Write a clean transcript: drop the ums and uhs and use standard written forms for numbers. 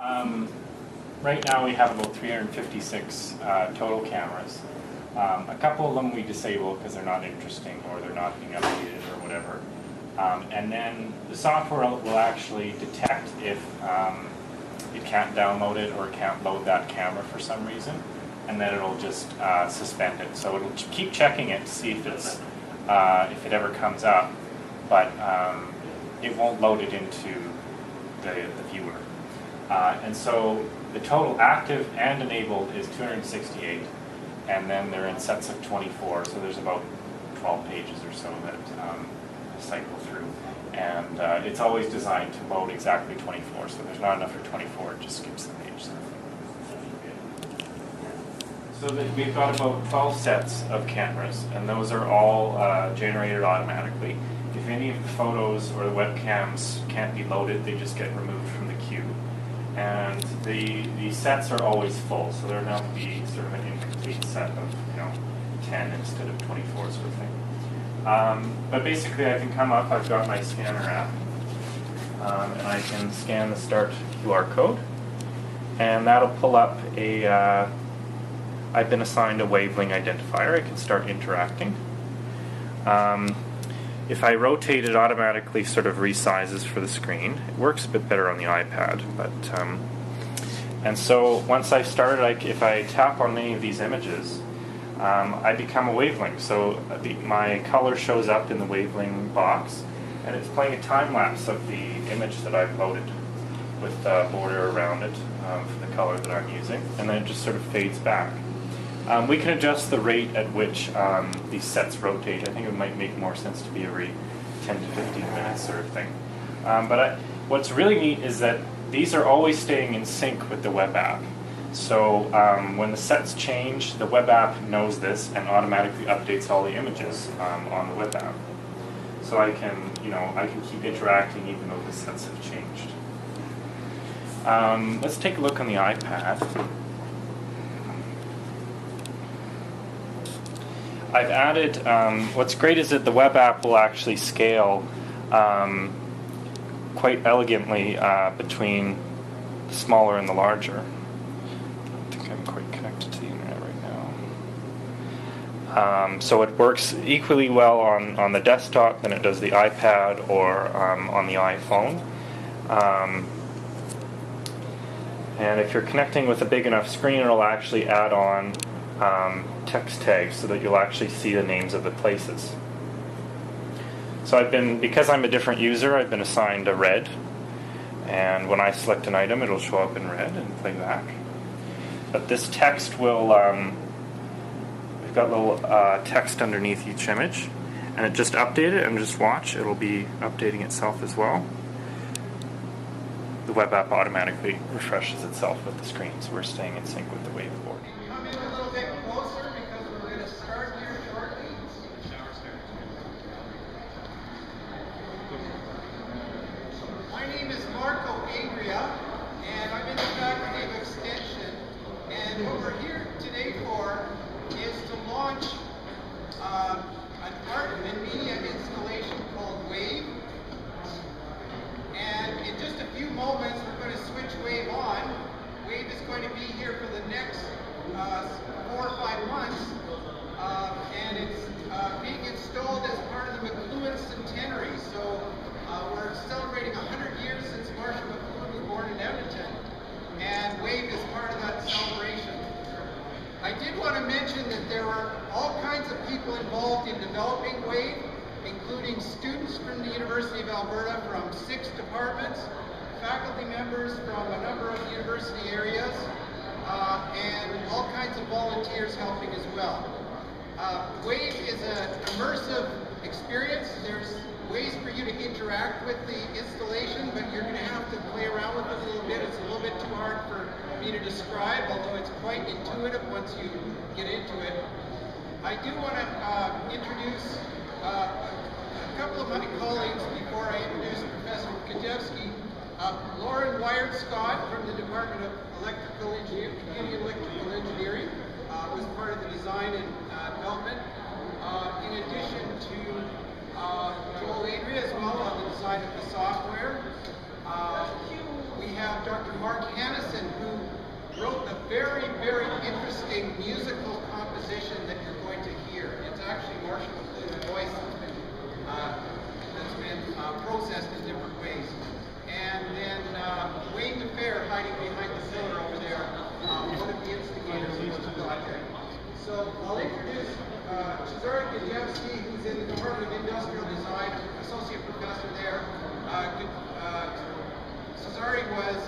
Um, right now we have about 356 total cameras. A couple of them we disable because they're not interesting or they're not being updated or whatever. And then the software will actually detect if it can't download it or can't load that camera for some reason, and then it'll just suspend it. So it'll keep checking it to see if it's if it ever comes up, but it won't load it into the viewer. And so the total active and enabled is 268, and then they're in sets of 24, so there's about 12 pages or so that cycle through. And it's always designed to load exactly 24, so there's not enough for 24, it just skips the page. So we've got about 12 sets of cameras, and those are all generated automatically. If any of the photos or the webcams can't be loaded, they just get removed from the queue. And the sets are always full, so there will now be sort of an incomplete set of 10 instead of 24 sort of thing. But basically I can come up, I've got my scanner app, and I can scan the start QR code, and that'll pull up a, I've been assigned a wavelength identifier. I can start interacting. If I rotate, it automatically sort of resizes for the screen. It works a bit better on the iPad, but and so once I've started, if I tap on any of these images, I become a wavelength. So my color shows up in the wavelength box, and it's playing a time lapse of the image that I've loaded with the border around it for the color that I'm using, and then it just sort of fades back. We can adjust the rate at which these sets rotate. I think it might make more sense to be every 10 to 15 minutes sort of thing. What's really neat is that these are always staying in sync with the web app. So when the sets change, the web app knows this and automatically updates all the images on the web app. So I can keep interacting even though the sets have changed. Let's take a look on the iPad. I've added, what's great is that the web app will actually scale quite elegantly between the smaller and the larger. I don't think I'm quite connected to the internet right now. So it works equally well on the desktop than it does the iPad or on the iPhone. And if you're connecting with a big enough screen, it'll actually add on text tags so that you'll actually see the names of the places. So because I'm a different user, I've been assigned a red, and when I select an item, it'll show up in red and play back. But this text will, we've got little text underneath each image, and it just updated, and just watch, it'll be updating itself as well. The web app automatically refreshes itself with the screen, so we're staying in sync with the waveboard. Come in a little bit closer because we're going to start here shortly. My name is Marco Agria, and I'm in the Faculty of Extension. And what we're here today for is to launch an art and media installation called Wave. And in just a few moments, we're going to switch Wave on. Wave is going to be here for the next 4 or 5 months, and it's being installed as part of the McLuhan Centenary. So we're celebrating 100 years since Marshall McLuhan was born in Edmonton, and Wave is part of that celebration. I did want to mention that there are all kinds of people involved in developing Wave, including students from the University of Alberta from 6 departments, faculty members from a number of university areas, and all kinds of volunteers helping as well. Wave is an immersive experience. There's ways for you to interact with the installation, but you're going to have to play around with it a little bit. It's a little bit too hard for me to describe, although it's quite intuitive once you get into it. I do want to introduce a couple of my colleagues before I introduce Professor Kajewski. Lauren Wired-Scott from the Department of Electrical Engineering was part of the design and development. In addition to Joel Adria as well on the design of the software. We have Dr. Mark Hannes a musical composition that you're going to hear. It's actually Marshall McLuhan's voice that's been processed in different ways. And then Wayne DeFair, hiding behind the pillar over there, one of the instigators of the project. So I'll introduce Cezary Gajewski, who's in the Department of Industrial Design, associate professor there. Cezary was